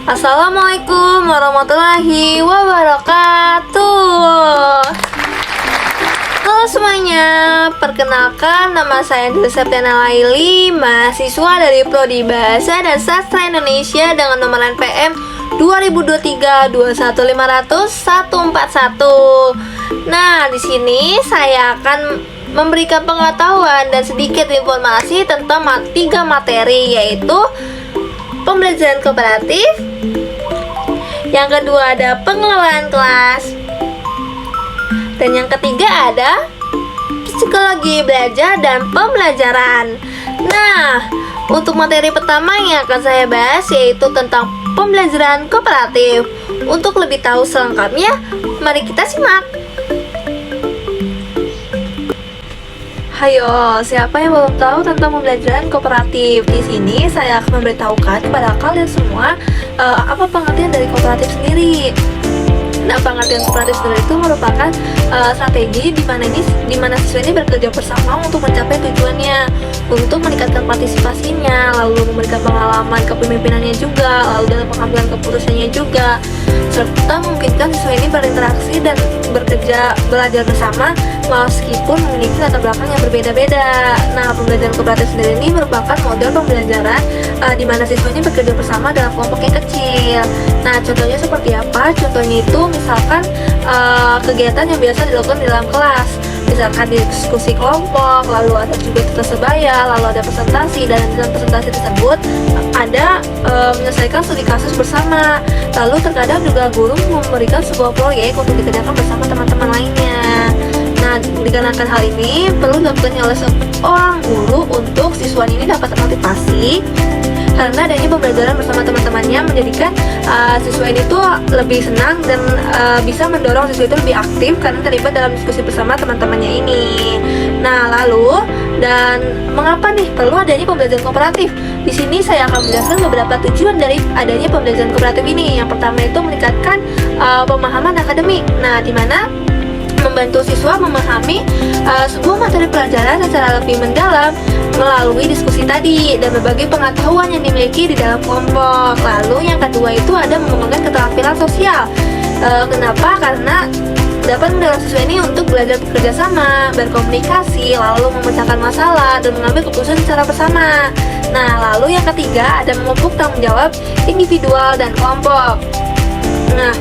Assalamualaikum warahmatullahi wabarakatuh. Halo semuanya, perkenalkan nama saya Deli Septiana Laili, mahasiswa dari Prodi Bahasa dan Sastra Indonesia dengan nomor NPM 2023-21500-141. Nah, di sini saya akan memberikan pengetahuan dan sedikit informasi tentang 3 materi, yaitu pembelajaran kooperatif, yang kedua ada pengelolaan kelas, dan yang ketiga ada psikologi belajar dan pembelajaran. Nah, untuk materi pertama yang akan saya bahas yaitu tentang pembelajaran kooperatif. Untuk lebih tahu selengkapnya, mari kita simak. Hayo, siapa yang belum tahu tentang pembelajaran kooperatif? Di sini saya akan memberitahukan kepada kalian semua apa pengertian dari kooperatif sendiri. Nah, pengertian kooperatif sendiri itu merupakan strategi di mana siswa ini bekerja bersama untuk mencapai tujuannya, untuk meningkatkan partisipasinya, lalu memberikan pengalaman kepemimpinannya juga, lalu dalam pengambilan keputusannya juga, serta memungkinkan siswa ini berinteraksi dan belajar bersama meskipun memiliki latar belakang yang berbeda-beda. Nah, pembelajaran kooperatif sendiri ini merupakan model pembelajaran di mana siswa ini bekerja bersama dalam kelompok yang kecil. Nah, contohnya seperti apa? Contohnya itu misalkan kegiatan yang biasa dilakukan di dalam kelas, misalkan diskusi kelompok, lalu ada juga tugas sebaya, lalu ada presentasi, dan dalam presentasi tersebut ada menyelesaikan studi kasus bersama. Lalu terkadang juga guru memberikan sebuah proyek untuk dikerjakan bersama teman-teman lainnya. Nah, dikarenakan hal ini perlu dilakukan oleh seorang guru untuk siswa ini dapat termotivasi, karena adanya pembelajaran bersama teman-temannya menjadikan siswa ini tuh lebih senang dan bisa mendorong siswa itu lebih aktif karena terlibat dalam diskusi bersama teman-temannya ini. Nah, lalu dan mengapa nih perlu adanya pembelajaran kooperatif? Di sini saya akan menjelaskan beberapa tujuan dari adanya pembelajaran kooperatif ini. Yang pertama itu meningkatkan pemahaman akademik. Nah, di mana membantu siswa memahami sebuah materi pelajaran secara lebih mendalam melalui diskusi tadi dan berbagai pengetahuan yang dimiliki di dalam kelompok. Lalu yang kedua itu ada mengembangkan keterampilan sosial. Kenapa? Karena dapat mendorong siswa ini untuk belajar bekerja sama, berkomunikasi, lalu memecahkan masalah dan mengambil keputusan secara bersama. Nah, lalu yang ketiga ada memupuk tanggung jawab individual dan kelompok. Nah,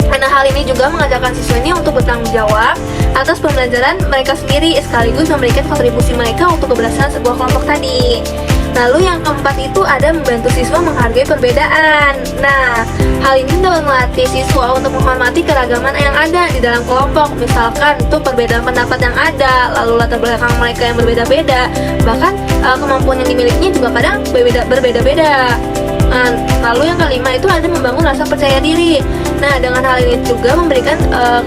karena hal ini juga mengajarkan siswa ini untuk bertanggung jawab atas pembelajaran mereka sendiri sekaligus memberikan kontribusi mereka untuk keberhasilan sebuah kelompok tadi. Lalu yang keempat itu ada membantu siswa menghargai perbedaan. Nah, hal ini dapat melatih siswa untuk menghormati keragaman yang ada di dalam kelompok. Misalkan itu perbedaan pendapat yang ada, lalu latar belakang mereka yang berbeda-beda, bahkan kemampuan yang dimilikinya juga kadang berbeda-beda. Lalu yang kelima itu ada membangun rasa percaya diri. Nah, dengan hal ini juga memberikan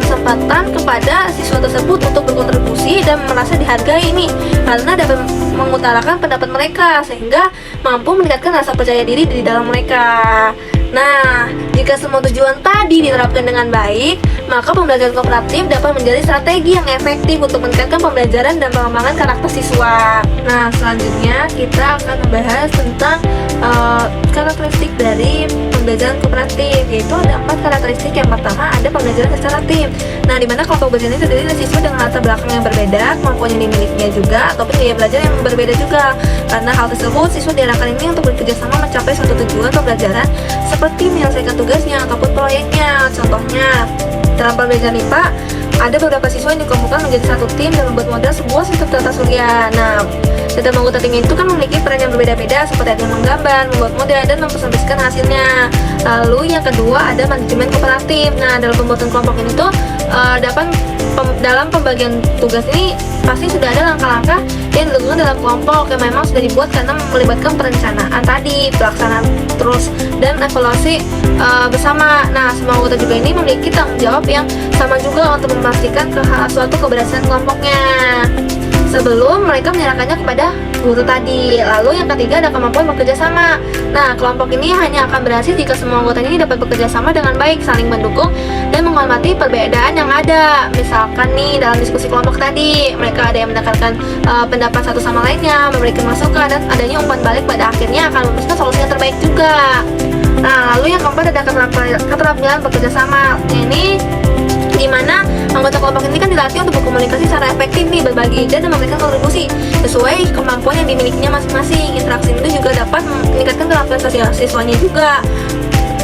kesempatan kepada siswa tersebut untuk berkontribusi dan merasa dihargai ini, karena dapat mengutarakan pendapat mereka sehingga mampu meningkatkan rasa percaya diri di dalam mereka. Nah, jika semua tujuan tadi diterapkan dengan baik, maka pembelajaran kooperatif dapat menjadi strategi yang efektif untuk meningkatkan pembelajaran dan pengembangan karakter siswa. Nah, selanjutnya kita akan membahas tentang karakteristik dari pembelajaran kooperatif, yaitu ada 4 karakteristik. Yang pertama ada pembelajaran secara tim. Nah, di mana kelompok belajar ini terdiri dari siswa dengan latar belakang yang berbeda, kemampuan yang dimilikinya juga, ataupun gaya belajar yang berbeda juga. Karena hal tersebut, siswa diarahkan ini untuk bekerja sama mencapai suatu tujuan pembelajaran seperti menyelesaikan tugasnya ataupun proyeknya. Contohnya, dalam pembelajaran IPA, ada beberapa siswa yang dikumpulkan menjadi satu tim dan membuat model sebuah sistem tata surya. Nah, setiap anggota tim itu kan memiliki peran yang berbeda-beda, seperti ada yang menggambar, membuat model, dan mempresentasikan hasilnya. Lalu yang kedua ada manajemen kooperatif. Nah, dalam pembuatan kelompok ini tuh dalam pembagian tugas ini pasti sudah ada langkah-langkah yang dilakukan dalam kelompok yang memang sudah dibuat karena melibatkan perencanaan tadi, pelaksanaan terus, dan evaluasi bersama. Nah, semua anggota juga ini memiliki tanggung jawab yang sama juga untuk memastikan suatu keberhasilan kelompoknya sebelum mereka menyerahkannya kepada guru tadi. Lalu yang ketiga ada kemampuan bekerja sama. Nah, kelompok ini hanya akan berhasil jika semua anggota ini dapat bekerja sama dengan baik, saling mendukung dan menghormati perbedaan yang ada. Misalkan nih dalam diskusi kelompok tadi, mereka ada yang mendengarkan pendapat satu sama lainnya, memberikan masukan, dan adanya umpan balik pada akhirnya akan memutuskan solusi yang terbaik juga. Nah, lalu yang keempat ada keterampilan bekerja sama. Ini di mana anggota kelompok ini kan dilatih untuk berkomunikasi secara efektif nih, berbagi ide dan memberikan kontribusi sesuai kemampuan yang dimilikinya masing-masing. Interaksi itu juga dapat meningkatkan keterampilan sosial siswanya juga.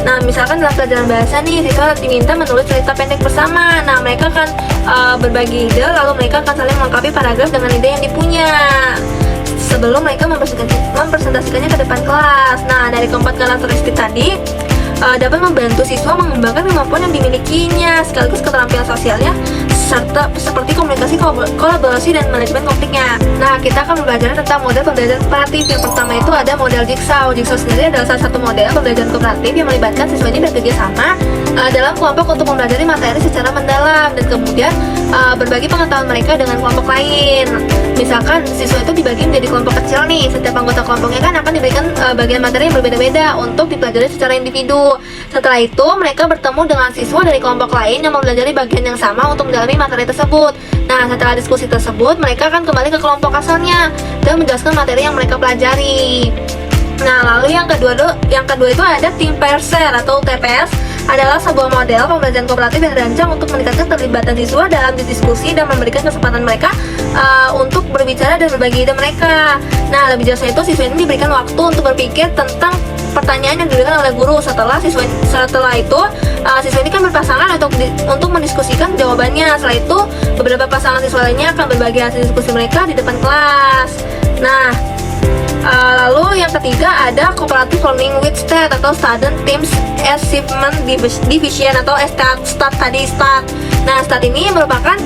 Nah, misalkan dalam pelajaran bahasa nih, siswa diminta menulis cerita pendek bersama. Nah, mereka akan berbagi ide, lalu mereka akan saling melengkapi paragraf dengan ide yang dipunya sebelum mereka mempresentasikannya ke depan kelas. Nah, dari keempat karakteristik tadi dapat membantu siswa mengembangkan kemampuan yang dimilikinya, sekaligus keterampilan sosialnya, serta seperti komunikasi, kolaborasi, dan manajemen konfliknya. Nah, kita akan belajar tentang model pembelajaran kooperatif. Yang pertama itu ada model Jigsaw. Jigsaw sendiri adalah salah satu model pembelajaran kooperatif yang melibatkan siswanya bekerja sama dalam kelompok untuk mempelajari materi secara mendalam dan kemudian berbagi pengetahuan mereka dengan kelompok lain. Misalkan siswa itu dibagi menjadi kelompok kecil nih, setiap anggota kelompoknya kan akan diberikan bagian materi yang berbeda-beda untuk dipelajari secara individu. Setelah itu mereka bertemu dengan siswa dari kelompok lain yang mempelajari bagian yang sama untuk mendalami materi tersebut. Nah, setelah diskusi tersebut mereka akan kembali ke kelompok asalnya dan menjelaskan materi yang mereka pelajari. Nah, lalu yang kedua itu ada Team Pair Share atau TPS, adalah sebuah model pembelajaran kooperatif yang dirancang untuk meningkatkan keterlibatan siswa dalam diskusi dan memberikan kesempatan mereka untuk berbicara dan berbagi ide mereka. Nah, lebih jelasnya itu siswa ini diberikan waktu untuk berpikir tentang pertanyaan yang diberikan oleh guru. Setelah itu siswa ini kan berpasangan untuk mendiskusikan jawabannya. Setelah itu beberapa pasangan siswa lainnya akan berbagi hasil diskusi mereka di depan kelas. Nah, lalu yang ketiga ada Cooperative Learning with STAT atau Student Teams Achievement Division atau STAT. Nah, STAT ini merupakan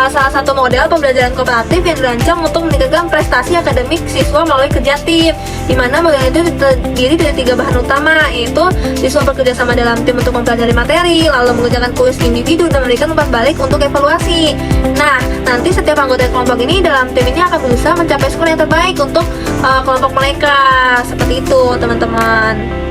salah satu model pembelajaran kooperatif yang dirancang untuk meningkatkan prestasi akademik siswa melalui kerja tim, di mana model itu terdiri dari 3 bahan utama, yaitu siswa bekerja sama dalam tim untuk mempelajari materi, lalu mengerjakan kuis individu dan memberikan umpan balik untuk evaluasi. Nah, nanti setiap anggota kelompok ini dalam tim ini akan berusaha mencapai skor yang terbaik untuk kelompok mereka. Seperti itu, teman-teman.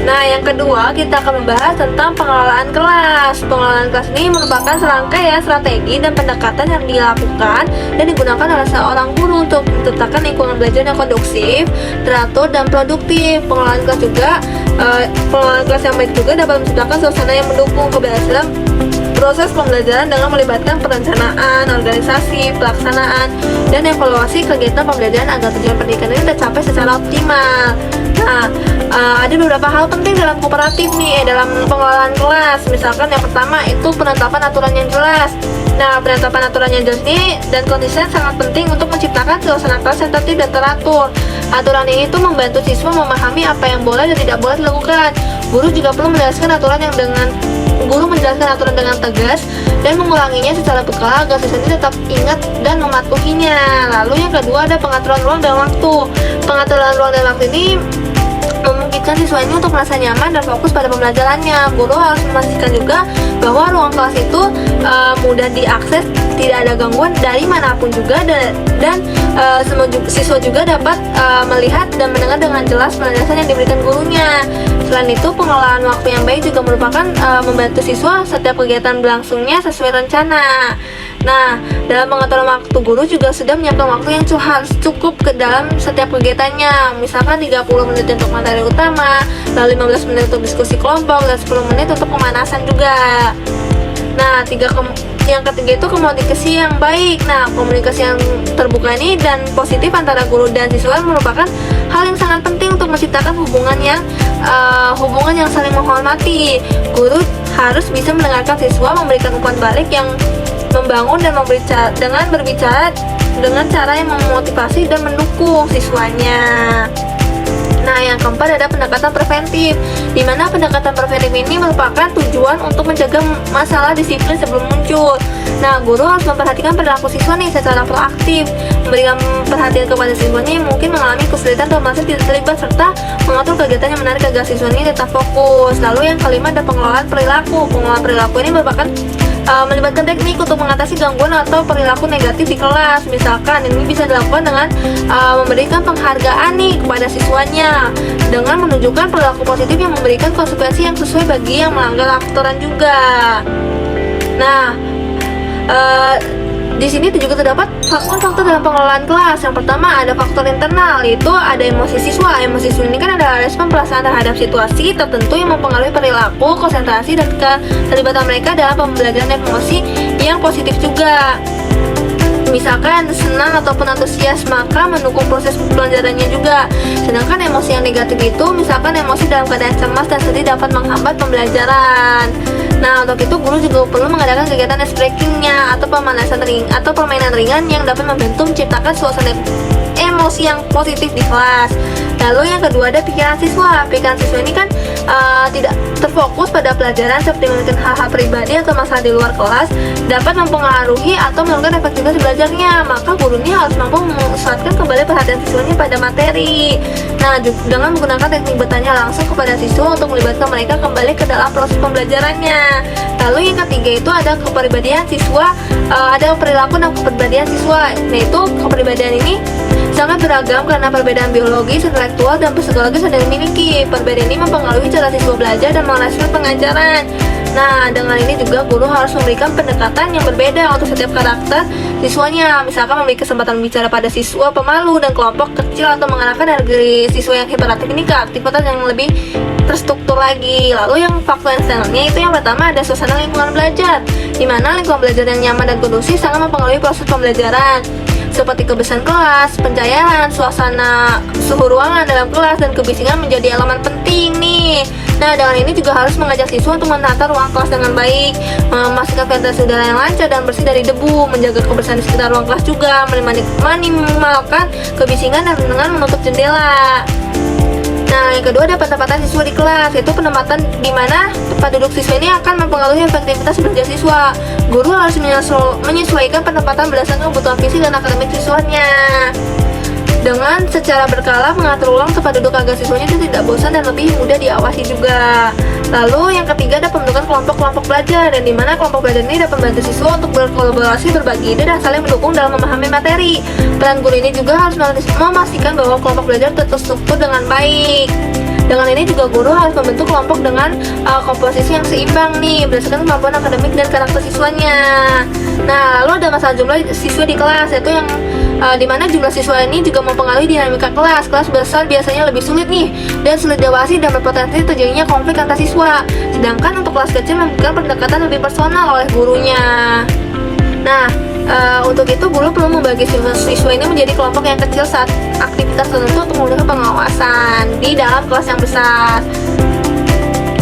Nah, yang kedua kita akan membahas tentang pengelolaan kelas. Pengelolaan kelas ini merupakan serangkaian strategi dan pendekatan yang dilakukan dan digunakan oleh seorang guru untuk menciptakan lingkungan belajar yang kondusif, teratur, dan produktif. Pengelolaan kelas yang baik juga dapat menciptakan suasana yang mendukung keberhasilan proses pembelajaran dengan melibatkan perencanaan, organisasi, pelaksanaan, dan evaluasi kegiatan pembelajaran agar tujuan pendidikan ini tercapai secara optimal. Nah, ada beberapa hal penting dalam kooperatif nih, dalam pengelolaan kelas. Misalkan yang pertama itu penetapan aturan yang jelas. Nah, penetapan aturan yang jelas ini dan konsisten sangat penting untuk menciptakan suasana kelas yang tertib dan teratur. Aturan ini tuh membantu siswa memahami apa yang boleh dan tidak boleh dilakukan. Guru juga perlu menjelaskan aturan dengan tegas dan mengulanginya secara berkala agar siswa ini tetap ingat dan mematuhinya. Lalu yang kedua ada pengaturan ruang dan waktu. Pengaturan ruang dan waktu ini memungkinkan siswa ini untuk merasa nyaman dan fokus pada pembelajarannya. Guru harus memastikan juga bahwa ruang kelas itu mudah diakses, tidak ada gangguan dari manapun juga, dan siswa juga dapat melihat dan mendengar dengan jelas penjelasan yang diberikan gurunya. Selain itu, pengelolaan waktu yang baik juga merupakan membantu siswa setiap kegiatan berlangsungnya sesuai rencana. Nah, dalam pengaturan waktu, guru juga sudah menyiapkan waktu yang harus cukup ke dalam setiap kegiatannya. Misalkan 30 menit untuk materi utama, lalu 15 menit untuk diskusi kelompok, dan 10 menit untuk pemanasan juga. Nah, yang ketiga itu komunikasi yang baik. Nah, komunikasi yang terbuka ini dan positif antara guru dan siswa merupakan hal yang sangat penting untuk menciptakan hubungan yang saling menghormati. Guru harus bisa mendengarkan siswa, memberikan umpan balik yang membangun dan berbicara dengan cara yang memotivasi dan mendukung siswanya. Nah, yang keempat ada pendekatan preventif, di mana pendekatan preventif ini merupakan tujuan untuk mencegah masalah disiplin sebelum muncul. Nah, guru harus memperhatikan perilaku siswa nih secara proaktif, memberikan perhatian kepada siswanya yang mungkin mengalami kesulitan atau merasa tidak terlibat, serta mengatur kegiatan yang menarik agar siswa ini tetap fokus. Lalu yang kelima ada pengelolaan perilaku. Pengelolaan perilaku ini merupakan melibatkan teknik untuk mengatasi gangguan atau perilaku negatif di kelas. Misalkan ini bisa dilakukan dengan memberikan penghargaan nih kepada siswanya, dengan menunjukkan perilaku positif yang memberikan konsekuensi yang sesuai bagi yang melanggar aturan juga. Nah, Di sini juga terdapat faktor-faktor dalam pengelolaan kelas. Yang pertama ada faktor internal, yaitu ada emosi siswa. Emosi siswa ini kan adalah respon perasaan terhadap situasi tertentu yang mempengaruhi perilaku, konsentrasi, dan keterlibatan mereka dalam pembelajaran emosi yang positif juga. Misalkan senang ataupun antusias, maka mendukung proses pembelajarannya juga. Sedangkan emosi yang negatif itu, misalkan emosi dalam keadaan cemas dan sedih, dapat menghambat pembelajaran. Nah, untuk itu guru juga perlu mengadakan kegiatan ice breakingnya atau pemanasan atau permainan ringan yang dapat membantu menciptakan suasana emosi yang positif di kelas. Lalu yang kedua ada pikiran siswa. Pikiran siswa ini kan tidak terfokus pada pelajaran seperti memikirkan hal-hal pribadi atau masalah di luar kelas, dapat mempengaruhi atau menurunkan efektivitas belajarnya. Maka gurunya harus mampu memusatkan kembali perhatian siswanya pada materi. Nah, dengan menggunakan teknik bertanya langsung kepada siswa untuk melibatkan mereka kembali ke dalam proses pembelajarannya. Lalu yang ketiga itu ada kepribadian siswa, ada perilaku dan kepribadian siswa. Nah, itu kepribadian ini sangat beragam karena perbedaan biologis, intelektual, dan psikologis yang dimiliki. Perbedaan ini mempengaruhi cara siswa belajar dan merespon pengajaran. Nah, dengan ini juga guru harus memberikan pendekatan yang berbeda untuk setiap karakter siswanya. Misalkan memberi kesempatan bicara pada siswa pemalu dan kelompok kecil, atau mengarahkan dari siswa yang hiperaktif ini ke aktivitas yang lebih terstruktur lagi. Lalu yang faktor eksternalnya itu yang pertama ada suasana lingkungan belajar, di mana lingkungan belajar yang nyaman dan kondusif sangat mempengaruhi proses pembelajaran, seperti kebersihan kelas, pencahayaan, suasana, suhu ruangan dalam kelas, dan kebisingan menjadi elemen penting nih. Nah, dengan ini juga harus mengajak siswa untuk menata ruang kelas dengan baik, memastikan ventilasi udara yang lancar dan bersih dari debu, menjaga kebersihan di sekitar ruang kelas juga, minimalkan kebisingan dan dengan menutup jendela. Nah, yang kedua ada penempatan siswa di kelas, yaitu penempatan di mana tempat duduk siswa ini akan mempengaruhi efektivitas belajar siswa. Guru harus menyesuaikan penempatan berdasarkan kebutuhan fisik dan akademik siswanya, dengan secara berkala mengatur ulang tempat duduk agar siswanya itu tidak bosan dan lebih mudah diawasi juga. Lalu yang ketiga ada pembentukan kelompok-kelompok belajar, dan dimana kelompok belajar ini dapat membantu siswa untuk berkolaborasi, berbagi ide, dan saling mendukung dalam memahami materi. Peran guru ini juga harus memastikan bahwa kelompok belajar terstruktur dengan baik. Dengan ini juga guru harus membentuk kelompok dengan komposisi yang seimbang nih, berdasarkan kemampuan akademik dan karakter siswanya. Nah, lalu ada masalah jumlah siswa di kelas, yaitu yang dimana jumlah siswa ini juga mempengaruhi dinamika kelas. Kelas besar biasanya lebih sulit nih dan sulit diawasi dan berpotensi terjadinya konflik antar siswa. Sedangkan untuk kelas kecil membutuhkan pendekatan lebih personal oleh gurunya. Nah, untuk itu guru perlu membagi siswa ini menjadi kelompok yang kecil saat aktivitas tertentu untuk memudahkan pengawasan di dalam kelas yang besar.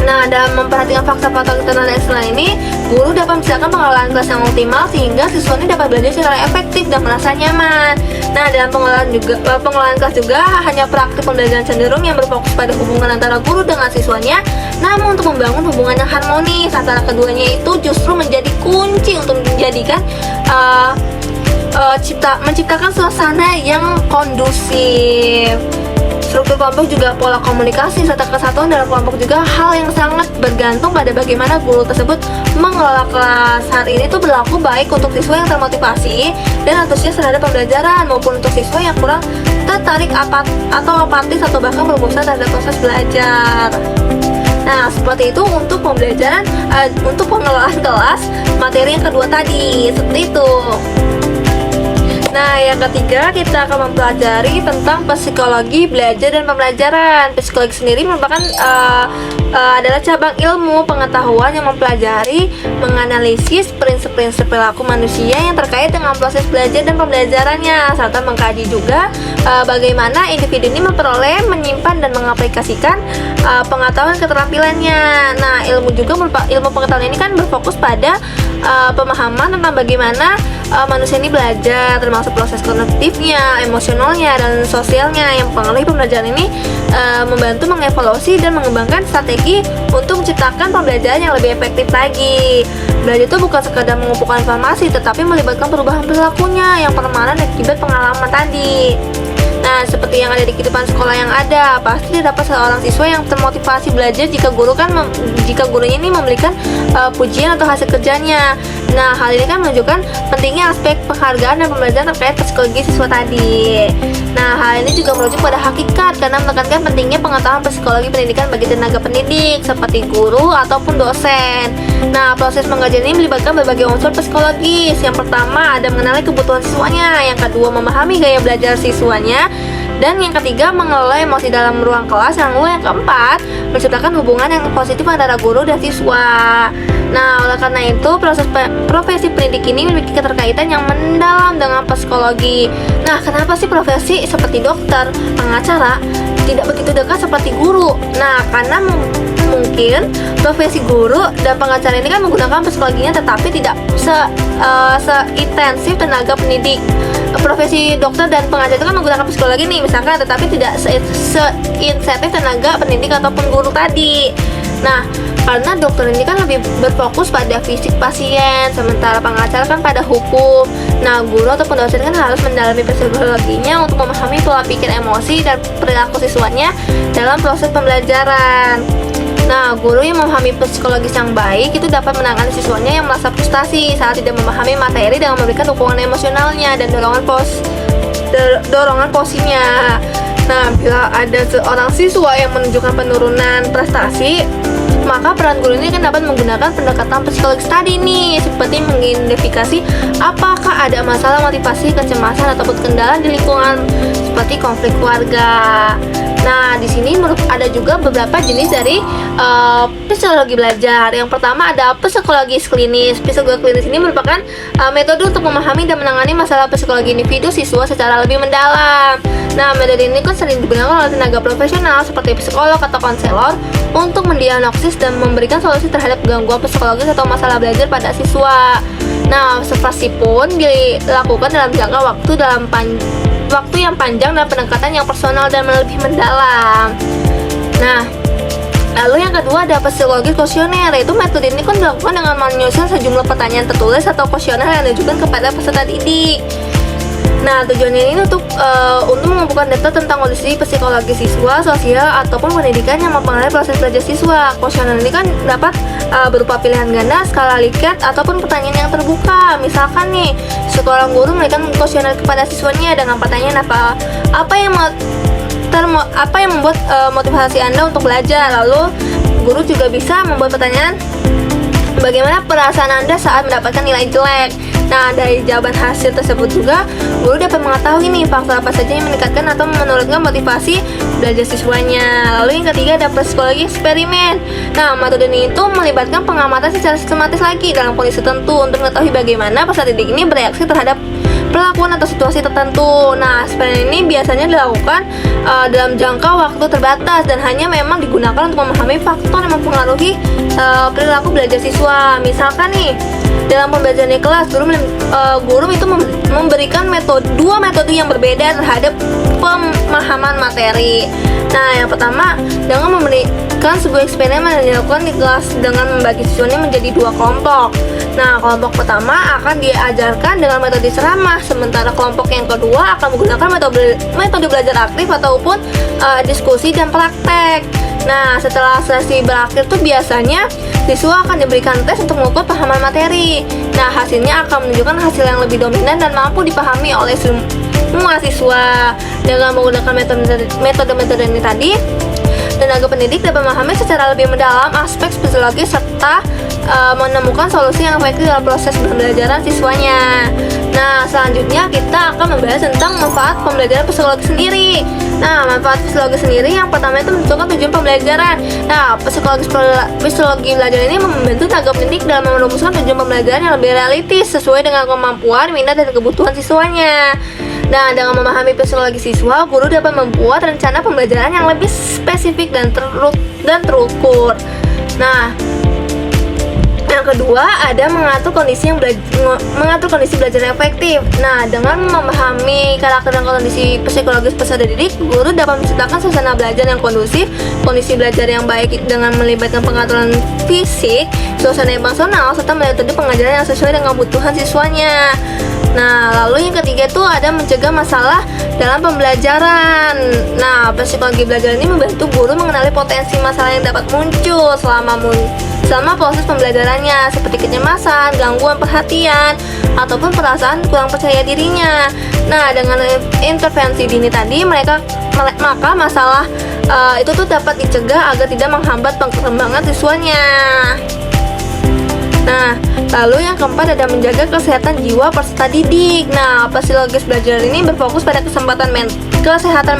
Nah, dalam memperhatikan faktor-faktor internal dan eksternal ini, guru dapat menciptakan pengelolaan kelas yang optimal sehingga siswa ini dapat belajar secara efektif dan merasa nyaman. Nah, dalam pengelolaan kelas juga hanya praktik pembelajaran cenderung yang berfokus pada hubungan antara guru dengan siswanya. Namun untuk membangun hubungan yang harmonis antara keduanya itu justru menjadi kunci untuk menjadikan menciptakan suasana yang kondusif. Struktur kelompok juga pola komunikasi serta kesatuan dalam kelompok juga hal yang sangat bergantung pada bagaimana guru tersebut mengelola kelas. Hal ini tuh berlaku baik untuk siswa yang termotivasi dan antusias terhadap pembelajaran maupun untuk siswa yang kurang tertarik atau apatis atau bahkan berbosan terhadap proses belajar. Nah, seperti itu untuk pembelajaran, untuk pengelolaan kelas materi yang kedua tadi, seperti itu. Nah, yang ketiga kita akan mempelajari tentang psikologi belajar dan pembelajaran. Psikologi sendiri merupakan adalah cabang ilmu pengetahuan yang mempelajari, menganalisis prinsip-prinsip perilaku manusia yang terkait dengan proses belajar dan pembelajarannya, serta mengkaji juga bagaimana individu ini memperoleh, menyimpan, dan mengaplikasikan pengetahuan keterampilannya. Nah, ilmu pengetahuan ini kan berfokus pada pemahaman tentang bagaimana manusia ini belajar, termasuk proses kognitifnya, emosionalnya, dan sosialnya. Yang mempengaruhi pembelajaran ini membantu mengevaluasi dan mengembangkan strategi untuk menciptakan pembelajaran yang lebih efektif lagi. Belajar itu bukan sekadar mengumpulkan informasi, tetapi melibatkan perubahan perilakunya yang permanen akibat pengalaman tadi. Nah, seperti yang ada di kehidupan sekolah yang ada, pasti dapat seorang siswa yang termotivasi belajar jika gurunya ini memberikan pujian atau hasil kerjanya. Nah, hal ini kan menunjukkan pentingnya aspek penghargaan dan pembelajaran terkait psikologi siswa tadi. Nah, hal ini juga merujuk pada hakikat karena menekankan pentingnya pengetahuan psikologi pendidikan bagi tenaga pendidik seperti guru ataupun dosen. Nah, proses pengajaran ini melibatkan berbagai unsur psikologis. Yang pertama ada mengenali kebutuhan siswanya, yang kedua memahami gaya belajar siswanya, dan yang ketiga mengelola emosi dalam ruang kelas, yang keempat menciptakan hubungan yang positif antara guru dan siswa. Nah, oleh karena itu profesi pendidik ini memiliki keterkaitan yang mendalam dengan psikologi. Nah, kenapa sih profesi seperti dokter, pengacara tidak begitu dekat seperti guru? Nah, karena mungkin profesi guru dan pengacara ini kan menggunakan psikologinya, tetapi tidak seintensif tenaga pendidik. Profesi dokter dan pengajar itu kan menggunakan psikologi nih misalkan, tetapi tidak seinsentif tenaga pendidik ataupun guru tadi. Nah, karena dokter ini kan lebih berfokus pada fisik pasien, sementara pengacara kan pada hukum. Nah, guru ataupun dosen kan harus mendalami psikologinya untuk memahami pola pikir, emosi, dan perilaku siswanya dalam proses pembelajaran. Nah, guru yang memahami psikologis yang baik itu dapat menangani siswanya yang merasa frustasi saat tidak memahami materi dengan memberikan dukungan emosionalnya dan dorongan posisinya. Nah, bila ada seorang siswa yang menunjukkan penurunan prestasi, maka peran guru ini kan dapat menggunakan pendekatan psikologis tadi nih, seperti mengidentifikasi apakah ada masalah motivasi, kecemasan, ataupun kendala di lingkungan seperti konflik keluarga. Nah, di sini ada juga beberapa jenis dari psikologi belajar. Yang pertama ada psikologi klinis. Psikologi klinis ini merupakan metode untuk memahami dan menangani masalah psikologi individu siswa secara lebih mendalam. Nah, metode ini kan sering digunakan oleh tenaga profesional seperti psikolog atau konselor untuk mendiagnosis dan memberikan solusi terhadap gangguan psikologis atau masalah belajar pada siswa. Nah, observasi pun dilakukan dalam jangka waktu yang panjang dan pendekatan yang personal dan lebih mendalam. Nah, lalu yang kedua ada psikologi kuesioner, yaitu metode ini kan dilakukan dengan menyusun sejumlah pertanyaan tertulis atau kuesioner yang ditujukan kepada peserta didik. Nah, tujuannya ini untuk mengumpulkan data tentang kondisi psikologi siswa, sosial, ataupun pendidikan yang mempengaruhi proses belajar siswa. Kuesioner ini kan dapat berupa pilihan ganda, skala Likert, ataupun pertanyaan yang terbuka. Misalkan nih, seorang guru memberikan kuesioner kepada siswanya dengan pertanyaan apa yang membuat motivasi Anda untuk belajar. Lalu guru juga bisa membuat pertanyaan, bagaimana perasaan Anda saat mendapatkan nilai jelek. Nah, dari jawaban hasil tersebut juga guru dapat mengetahui nih faktor apa saja yang meningkatkan atau menurunkan motivasi belajar siswanya. Lalu yang ketiga ada psikologi eksperimen. Nah, metode ini itu melibatkan pengamatan secara sistematis lagi dalam kondisi tertentu untuk mengetahui bagaimana peserta didik ini bereaksi terhadap perlakuan atau situasi tertentu. Nah, eksperimen ini biasanya dilakukan dalam jangka waktu terbatas dan hanya memang digunakan untuk memahami faktor yang mempengaruhi perilaku belajar siswa. Misalkan nih, dalam pembelajaran di kelas, guru itu memberikan dua metode yang berbeda terhadap pemahaman materi. Nah, yang pertama dengan memberikan sebuah eksperimen yang dilakukan di kelas dengan membagi siswanya menjadi dua kelompok. Nah, kelompok pertama akan diajarkan dengan metode ceramah, sementara kelompok yang kedua akan menggunakan metode belajar aktif ataupun diskusi dan praktek. Nah, setelah sesi berakhir tuh biasanya siswa akan diberikan tes untuk mengukur pahaman materi. Nah, hasilnya akan menunjukkan hasil yang lebih dominan dan mampu dipahami oleh semua siswa. Dengan menggunakan metode-metode ini tadi, tenaga pendidik dapat memahami secara lebih mendalam aspek psikologi serta menemukan solusi yang efektif dalam proses pembelajaran siswanya. Nah, selanjutnya kita akan membahas tentang manfaat pembelajaran psikologi sendiri. Nah, manfaat psikologi sendiri yang pertama itu menentukan tujuan pembelajaran. Nah, psikologi belajar ini membantu tenaga pendidik dalam merumuskan tujuan pembelajaran yang lebih realistis sesuai dengan kemampuan, minat, dan kebutuhan siswanya. Nah, dengan memahami psikologi siswa, guru dapat membuat rencana pembelajaran yang lebih spesifik dan terukur. Nah, yang kedua ada mengatur kondisi belajar yang efektif. Nah, dengan memahami karakter dan kondisi psikologis peserta didik, guru dapat menciptakan suasana belajar yang kondusif, kondisi belajar yang baik dengan melibatkan pengaturan fisik, suasana emosional, serta metode pengajaran yang sesuai dengan kebutuhan siswanya. Nah, lalu yang ketiga tuh ada mencegah masalah dalam pembelajaran. Nah, psikologi belajar ini membantu guru mengenali potensi masalah yang dapat muncul selama proses pembelajarannya, seperti kecemasan, gangguan perhatian, ataupun perasaan kurang percaya dirinya. Nah, dengan intervensi dini tadi, maka masalah itu tuh dapat dicegah agar tidak menghambat perkembangan siswanya. Nah, lalu yang keempat ada menjaga kesehatan jiwa peserta didik. Nah, psikologis belajar ini berfokus pada kesehatan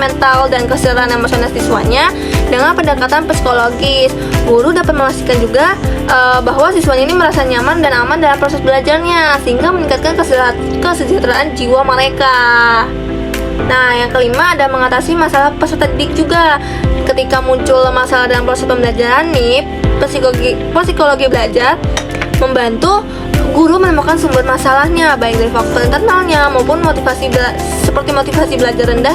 mental dan kesetaraan emosional siswanya dengan pendekatan psikologis. Guru dapat memastikan juga bahwa siswanya ini merasa nyaman dan aman dalam proses belajarnya, sehingga meningkatkan kesejahteraan jiwa mereka. Nah, yang kelima ada mengatasi masalah peserta didik juga. Ketika muncul masalah dalam proses pembelajaran nih, psikologi belajar membantu guru menemukan sumber masalahnya, baik dari faktor internalnya maupun seperti motivasi belajar rendah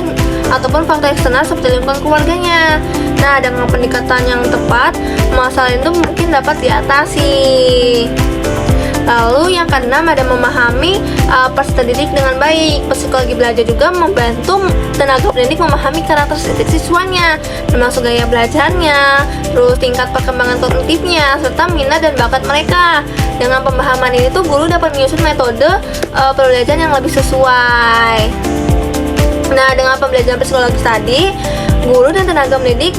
ataupun faktor eksternal seperti lingkungan keluarganya. Nah, dengan pendekatan yang tepat, masalah itu mungkin dapat diatasi. Lalu yang keenam ada memahami peserta didik dengan baik. Psikologi belajar juga membantu tenaga pendidik memahami karakteristik siswanya, termasuk gaya belajarnya, terus tingkat perkembangan kognitifnya, serta minat dan bakat mereka. Dengan pemahaman ini tuh guru dapat menyusun metode pembelajaran yang lebih sesuai. Nah, dengan pembelajaran psikologis tadi, guru dan tenaga pendidik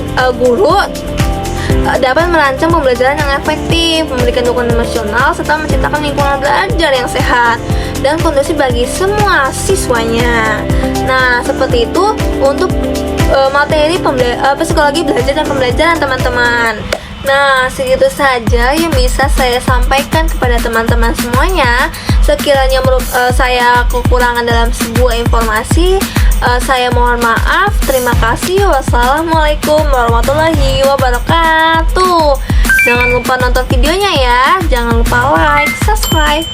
dapat merancang pembelajaran yang efektif, memberikan dukungan emosional, serta menciptakan lingkungan belajar yang sehat dan kondusif bagi semua siswanya. Nah, seperti itu untuk materi psikologi belajar dan pembelajaran teman-teman. Nah, segitu saja yang bisa saya sampaikan kepada teman-teman semuanya. Sekiranya saya kekurangan dalam sebuah informasi, saya mohon maaf. Terima kasih. Wassalamualaikum warahmatullahi wabarakatuh. Jangan lupa nonton videonya ya. Jangan lupa like, subscribe.